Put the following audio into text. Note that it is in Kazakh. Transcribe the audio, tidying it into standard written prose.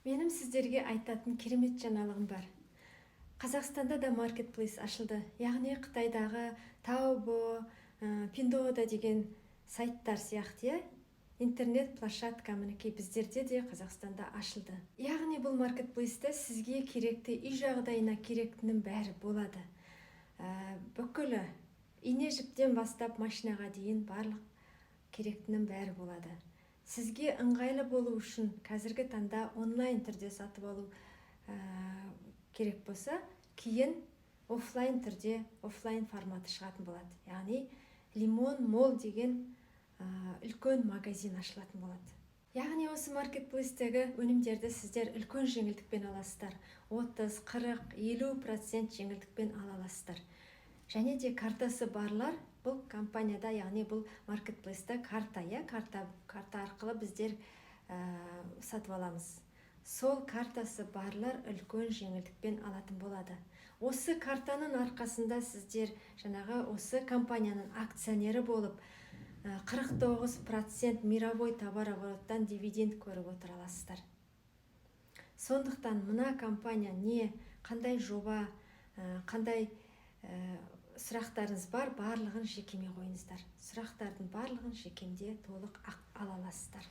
Менің сіздерге айтатын керемет жаңалығым бар. Қазақстанда да маркетплейс ашылды. Яғни Қытайдағы Таобо, Пиндода деген сайттар сияқты, интернет площадка мінекей біздерде де Қазақстанда ашылды. Яғни бұл маркетплейсте сізге керекті, үй жағдайына керектінің бәрі болады. Бүкілі ине жіптен бастап машинаға дейін барлық керектінің бәрі болады. Сізге ыңғайлы болу үшін қазіргі таңда онлайн түрде сатып алу керек болса, кейін офлайн түрде, офлайн форматы шығатын болады. Яғни Лимон Мол деген үлкен магазин ашылатын болады. Яғни осы маркетплейстегі өнімдерді сіздер үлкен жеңілдікпен аласыздар. 30, 40, 50% жеңілдікпен ала аласыздар. Және де картасы барлар бұл компанияда, яғни бұл маркетплейсте карта арқылы біздер сатып аламыз. Сол картасы барлар үлкен жеңілдікпен алатын болады. Осы картаның арқасында сіздер жаңағы осы компанияның акционері болып 49% мировой товарообороттан дивиденд көріп отыра аласыздар. Сондықтан мына компания қандай жоба, қандай сұрақтарыңыз бар, барлығын жекеме қойыңыздар. Сұрақтардың барлығын жекемде толық ала аласыздар.